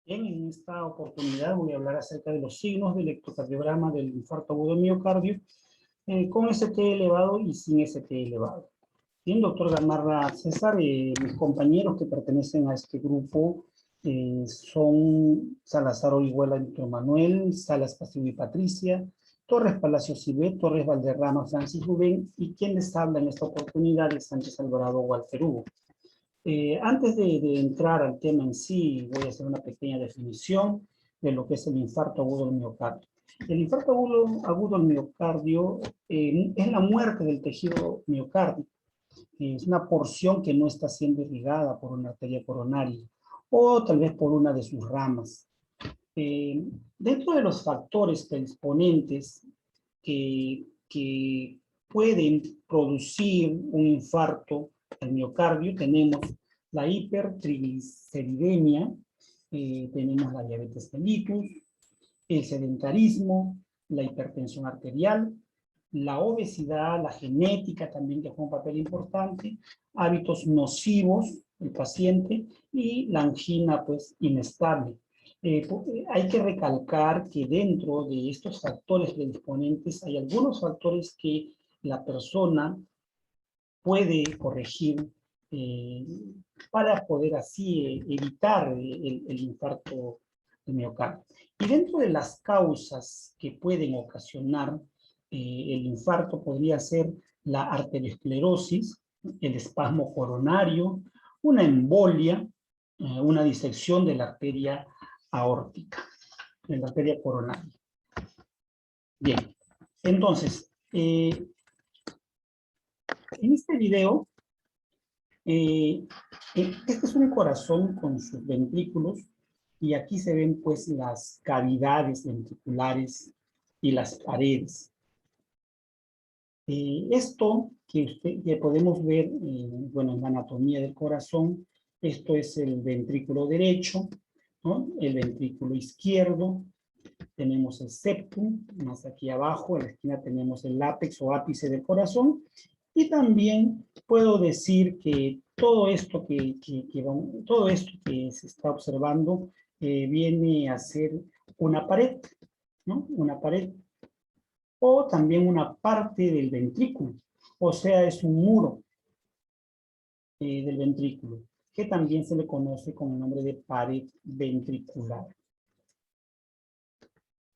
Bien, en esta oportunidad voy a hablar acerca de los signos del electrocardiograma del infarto agudo del miocardio con ST elevado y sin ST elevado. Bien, doctor Gamarra César, mis compañeros que pertenecen a este grupo son Salazar Orihuela Víctor Manuel, Salas Castillo y Patricia, Torres Palacios Ibet, Torres Valderrama Francis Rubén, y quien les habla en esta oportunidad es Sánchez Alvarado Walter Hugo. Antes de entrar al tema en sí, voy a hacer una pequeña definición de lo que es el infarto agudo del miocardio. El infarto agudo del miocardio es la muerte del tejido miocárdico. Es una porción que no está siendo irrigada por una arteria coronaria o tal vez por una de sus ramas. Dentro de los factores predisponentes que pueden producir un infarto al miocardio, tenemos la hipertrigliceridemia, tenemos la diabetes mellitus, el sedentarismo, la hipertensión arterial, la obesidad, la genética también que juega un papel importante, hábitos nocivos del paciente y la angina pues inestable. Hay que recalcar que dentro de estos factores predisponentes hay algunos factores que la persona puede corregir para poder así evitar el infarto de miocardio. Y dentro de las causas que pueden ocasionar el infarto podría ser la arteriosclerosis, el espasmo coronario, una embolia, una disección de la arteria aórtica, de la arteria coronaria. Bien, entonces, en este video, este es un corazón con sus ventrículos y aquí se ven pues las cavidades ventriculares y las paredes. Esto que podemos ver bueno, en la anatomía del corazón, esto es el ventrículo derecho, ¿no? El ventrículo izquierdo, tenemos el septum, más aquí abajo, en la esquina tenemos el ápex o ápice del corazón, y también puedo decir que todo esto todo esto que se está observando viene a ser una pared, ¿no? Una pared, o también una parte del ventrículo, o sea, es un muro del ventrículo, que también se le conoce con el nombre de pared ventricular.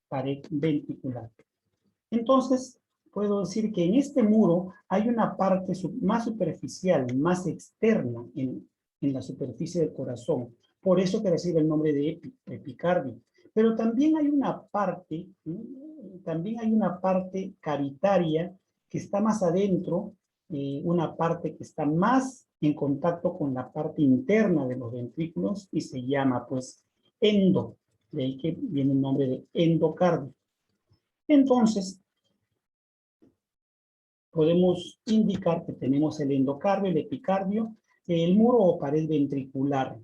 Pared ventricular. Entonces, puedo decir que en este muro hay una parte más superficial, más externa en la superficie del corazón. Por eso que recibe el nombre de epicardio. Pero también hay una parte, cavitaria que está más adentro, una parte que está más en contacto con la parte interna de los ventrículos y se llama pues endo. De ahí que viene el nombre de endocardio. Entonces, podemos indicar que tenemos el endocardio, el epicardio, el muro o pared ventricular,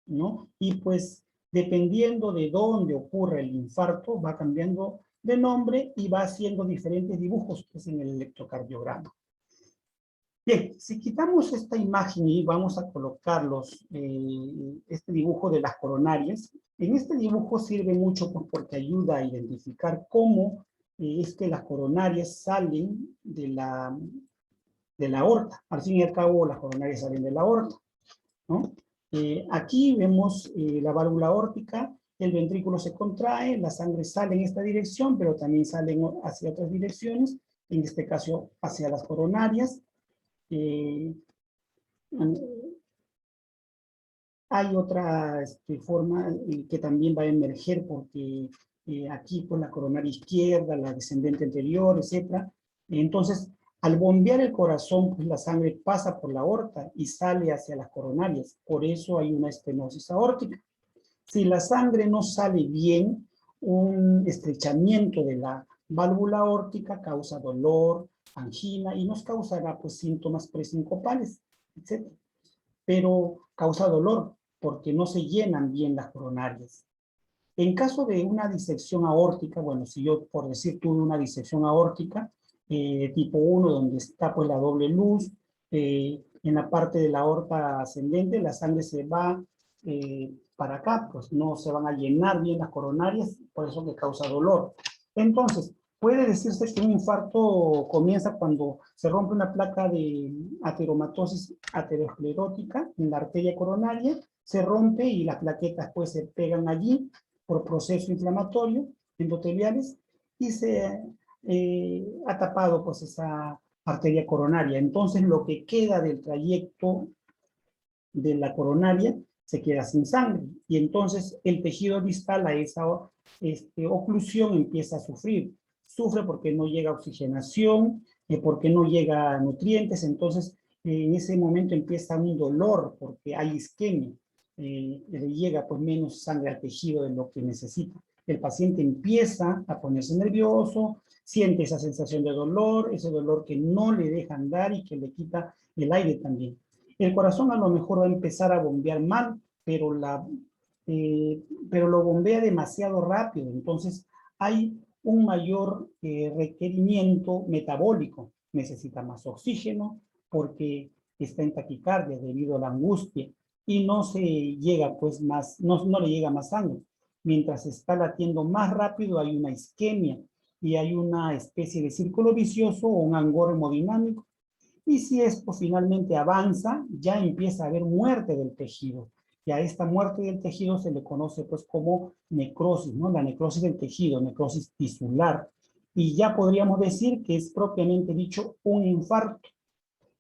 ¿no? Y pues, dependiendo de dónde ocurre el infarto, va cambiando de nombre y va haciendo diferentes dibujos pues, en el electrocardiograma. Bien, si quitamos esta imagen y vamos a colocarlos, este dibujo de las coronarias, en este dibujo sirve mucho pues, porque ayuda a identificar cómo es que las coronarias salen de la aorta. Al fin y al cabo, las coronarias salen de la aorta, ¿no? Aquí vemos la válvula aórtica, el ventrículo se contrae, la sangre sale en esta dirección, pero también sale hacia otras direcciones, en este caso hacia las coronarias. Hay otra forma que también va a emerger porque aquí por la coronaria izquierda, la descendente anterior, etc. Entonces, al bombear el corazón, pues la sangre pasa por la aorta y sale hacia las coronarias. Por eso hay una estenosis aórtica. Si la sangre no sale bien, un estrechamiento de la válvula aórtica causa dolor, angina y nos causará pues síntomas presincopales, etc. Pero causa dolor porque no se llenan bien las coronarias. En caso de una disección aórtica, bueno, si yo por decir tuve una disección aórtica tipo 1, donde está pues la doble luz, en la parte de la aorta ascendente la sangre se va para acá, pues no se van a llenar bien las coronarias, por eso que causa dolor. Entonces, puede decirse que un infarto comienza cuando se rompe una placa de ateromatosis aterosclerótica en la arteria coronaria, se rompe y las plaquetas pues se pegan allí por proceso inflamatorio, endoteliales, y se ha tapado pues esa arteria coronaria. Entonces lo que queda del trayecto de la coronaria se queda sin sangre, y entonces el tejido distal a esa oclusión empieza a sufrir. Sufre porque no llega oxigenación, porque no llega nutrientes, entonces en ese momento empieza un dolor porque hay isquemia, le llega pues menos sangre al tejido de lo que necesita. El paciente empieza a ponerse nervioso, siente esa sensación de dolor, ese dolor que no le deja andar y que le quita el aire también. El corazón a lo mejor va a empezar a bombear mal, pero lo bombea demasiado rápido, entonces hay un mayor requerimiento metabólico, necesita más oxígeno porque está en taquicardia debido a la angustia y no se llega pues más, no le llega más sangre. Mientras está latiendo más rápido hay una isquemia y hay una especie de círculo vicioso o un angor hemodinámico. Y si esto finalmente avanza, ya empieza a haber muerte del tejido. Y a esta muerte del tejido se le conoce pues como necrosis, ¿no? La necrosis del tejido, necrosis tisular. Y ya podríamos decir que es propiamente dicho un infarto.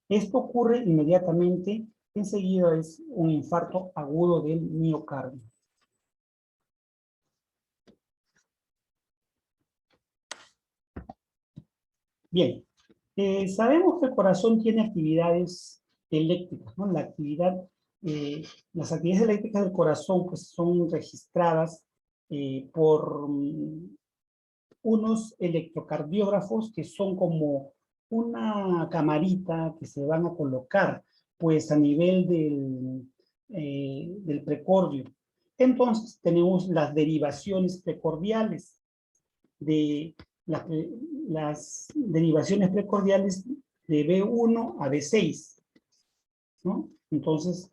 Esto ocurre inmediatamente, enseguida es un infarto agudo del miocardio. Bien, sabemos que el corazón tiene actividades eléctricas, ¿no? Las actividades eléctricas del corazón pues, son registradas por unos electrocardiógrafos que son como una camarita que se van a colocar pues a nivel del precordio. Entonces tenemos las derivaciones precordiales de las derivaciones precordiales de B1 a B6, ¿no? Entonces,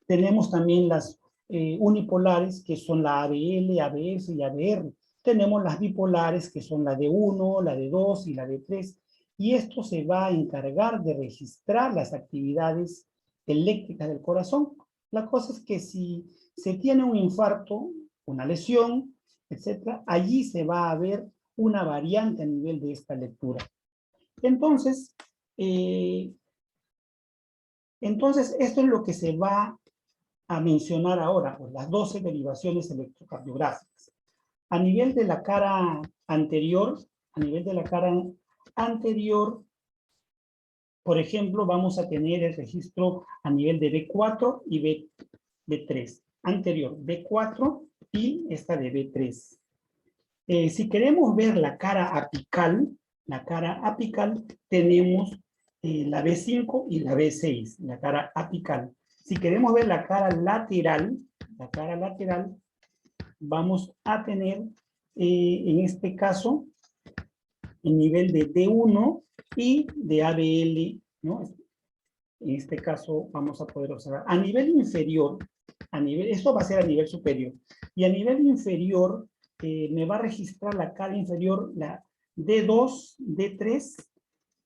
tenemos también las unipolares, que son la ABL, ABS y ABR. Tenemos las bipolares, que son la D1, la D2 y la D3. Y esto se va a encargar de registrar las actividades eléctricas del corazón. La cosa es que si se tiene un infarto, una lesión, etcétera, allí se va a ver una variante a nivel de esta lectura. Entonces, esto es lo que se va a mencionar ahora, pues las 12 derivaciones electrocardiográficas. A nivel de la cara anterior, por ejemplo, vamos a tener el registro a nivel de B4 y B3. Anterior, B4 y esta de B3. Si queremos ver la cara apical, tenemos la B5 y la B6, la cara apical. Si queremos ver la cara lateral, vamos a tener en este caso el nivel de D1 y de ABL, ¿no? En este caso vamos a poder observar. A nivel inferior, esto va a ser a nivel superior, y a nivel inferior me va a registrar la cara inferior, la D2, D3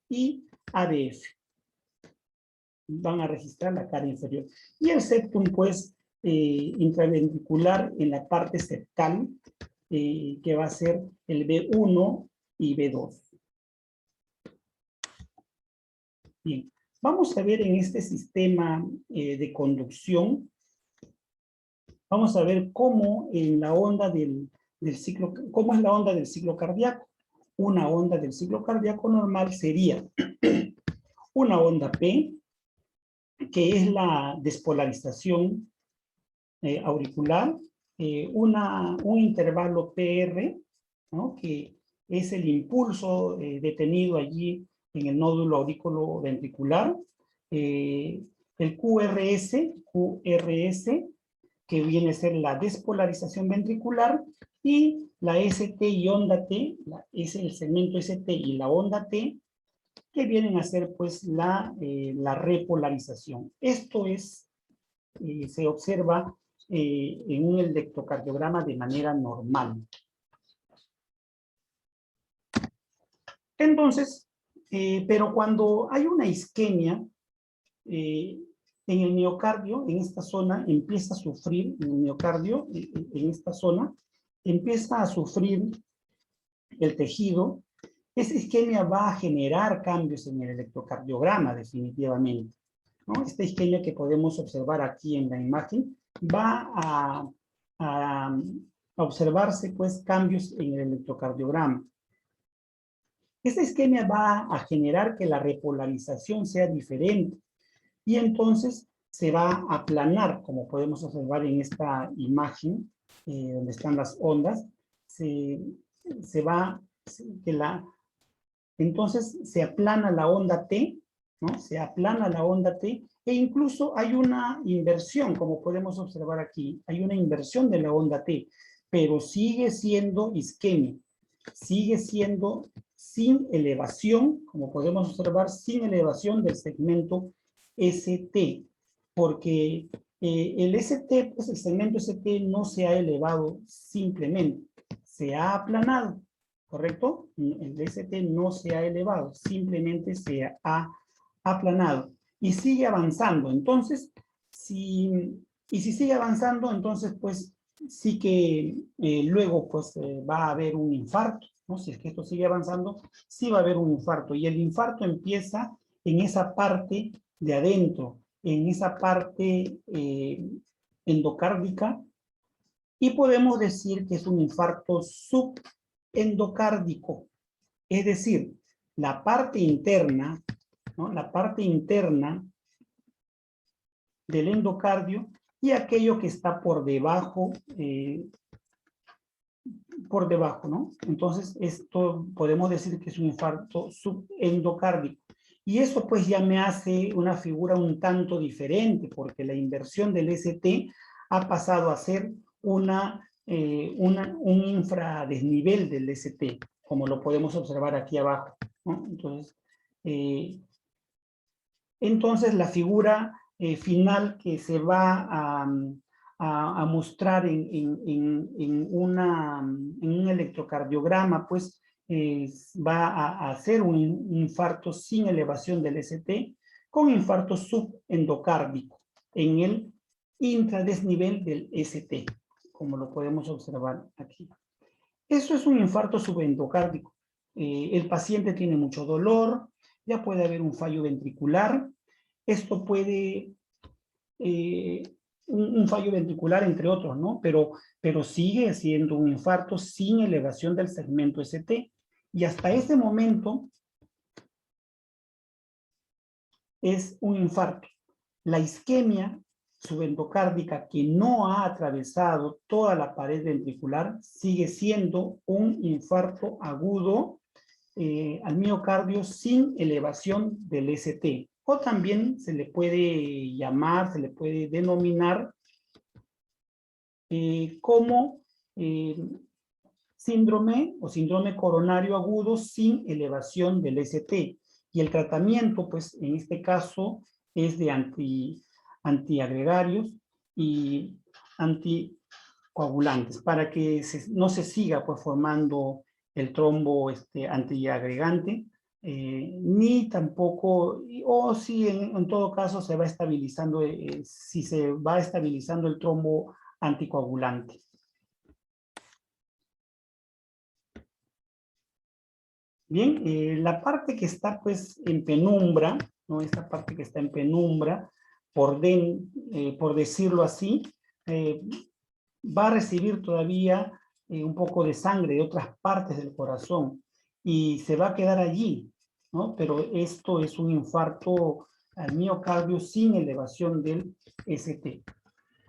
y ABF. Van a registrar la cara inferior. Y el septum, pues, intraventricular en la parte septal, que va a ser el B1 y B2. Bien, vamos a ver en este sistema de conducción, vamos a ver cómo en la onda del ciclo, cómo es la onda del ciclo cardíaco. Una onda del ciclo cardíaco normal sería una onda P, que es la despolarización auricular, un intervalo PR, ¿no? Que es el impulso detenido allí en el nódulo aurículo ventricular, el QRS, que viene a ser la despolarización ventricular, y la ST y onda T, es el segmento ST y la onda T, que vienen a ser pues la repolarización. Esto es se observa en un electrocardiograma de manera normal. Entonces, pero cuando hay una isquemia en el miocardio, en esta zona, empieza a sufrir, en el miocardio, en esta zona, empieza a sufrir el tejido. Esa isquemia va a generar cambios en el electrocardiograma, definitivamente, ¿no? Esta isquemia que podemos observar aquí en la imagen va a observarse, pues, cambios en el electrocardiograma. Esta isquemia va a generar que la repolarización sea diferente y entonces se va a aplanar, como podemos observar en esta imagen, donde están las ondas, entonces se aplana la onda T, ¿no? Se aplana la onda T, e incluso hay una inversión, como podemos observar aquí, hay una inversión de la onda T, pero sigue siendo isquemia, sigue siendo sin elevación, como podemos observar, sin elevación del segmento ST, porque el ST, pues el segmento ST no se ha elevado simplemente, se ha aplanado, ¿correcto? El ST no se ha elevado, simplemente se ha aplanado y sigue avanzando. Entonces, si sigue avanzando, entonces, pues, sí que luego, pues, va a haber un infarto, ¿no? Si es que esto sigue avanzando, sí va a haber un infarto. Y el infarto empieza en esa parte de adentro, en esa parte endocárdica, y podemos decir que es un infarto subendocárdico. Es decir, la parte interna, ¿no? La parte interna del endocardio y aquello que está por debajo, ¿no? Entonces, esto podemos decir que es un infarto subendocárdico. Y eso pues ya me hace una figura un tanto diferente, porque la inversión del ST ha pasado a ser un infradesnivel del ST, como lo podemos observar aquí abajo, ¿no? Entonces la figura final que se va a mostrar en un electrocardiograma, pues va a hacer un infarto sin elevación del ST, con infarto subendocárdico en el intradesnivel del ST, como lo podemos observar aquí. Eso es un infarto subendocárdico. El paciente tiene mucho dolor, ya puede haber un fallo ventricular. Esto puede, un fallo ventricular entre otros, ¿no? Pero sigue siendo un infarto sin elevación del segmento ST. Y hasta ese momento es un infarto. La isquemia subendocárdica que no ha atravesado toda la pared ventricular sigue siendo un infarto agudo al miocardio sin elevación del ST. O también se le puede llamar, se le puede denominar como síndrome o síndrome coronario agudo sin elevación del ST. Y el tratamiento, pues en este caso, es de antiagregarios y anticoagulantes para que no se siga pues formando el trombo antiagregante, ni tampoco, o si en todo caso se va estabilizando, si se va estabilizando el trombo anticoagulante. Bien, la parte que está pues en penumbra, ¿no? Esta parte que está en penumbra, por decirlo así, va a recibir todavía un poco de sangre de otras partes del corazón y se va a quedar allí, ¿no? Pero esto es un infarto al miocardio sin elevación del ST,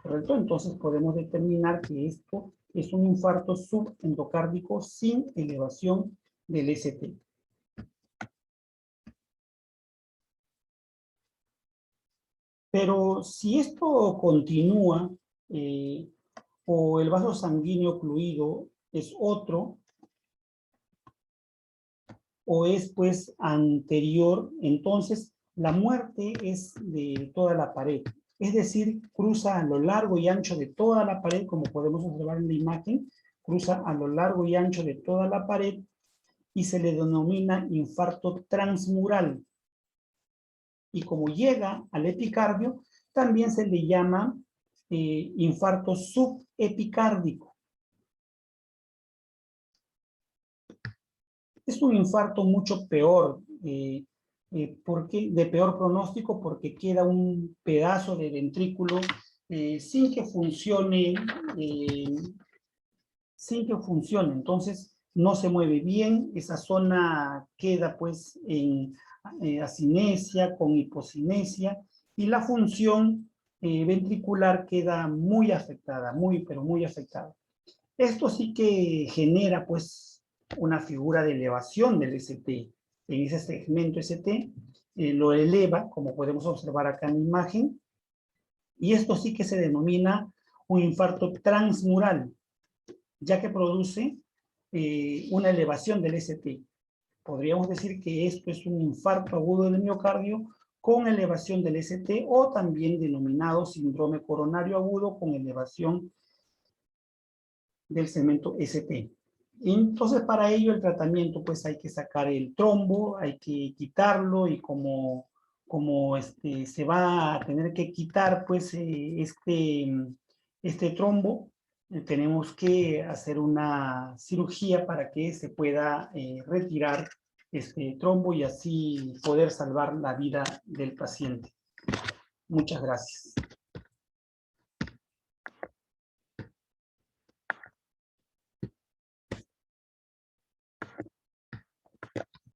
¿correcto? Entonces podemos determinar que esto es un infarto subendocárdico sin elevación del ST. Pero si esto continúa, o el vaso sanguíneo ocluido es otro, o es pues anterior, entonces la muerte es de toda la pared. es decir, cruza a lo largo y ancho de toda la pared, como podemos observar en la imagen, cruza a lo largo y ancho de toda la pared y se le denomina infarto transmural. Y como llega al epicardio, también se le llama infarto subepicárdico. Es un infarto mucho peor, porque, de peor pronóstico, porque queda un pedazo de ventrículo sin que funcione, entonces no se mueve bien, esa zona queda pues en acinesia, con hipocinesia, y la función ventricular queda muy afectada, pero muy afectada. Esto sí que genera pues una figura de elevación del ST. En ese segmento ST lo eleva, como podemos observar acá en la imagen, y esto sí que se denomina un infarto transmural, ya que produce una elevación del ST. Podríamos decir que esto es un infarto agudo del miocardio con elevación del ST, o también denominado síndrome coronario agudo con elevación del segmento ST. Entonces, para ello el tratamiento, pues hay que sacar el trombo, hay que quitarlo, y como se va a tener que quitar pues este trombo, tenemos que hacer una cirugía para que se pueda retirar este trombo y así poder salvar la vida del paciente. Muchas gracias.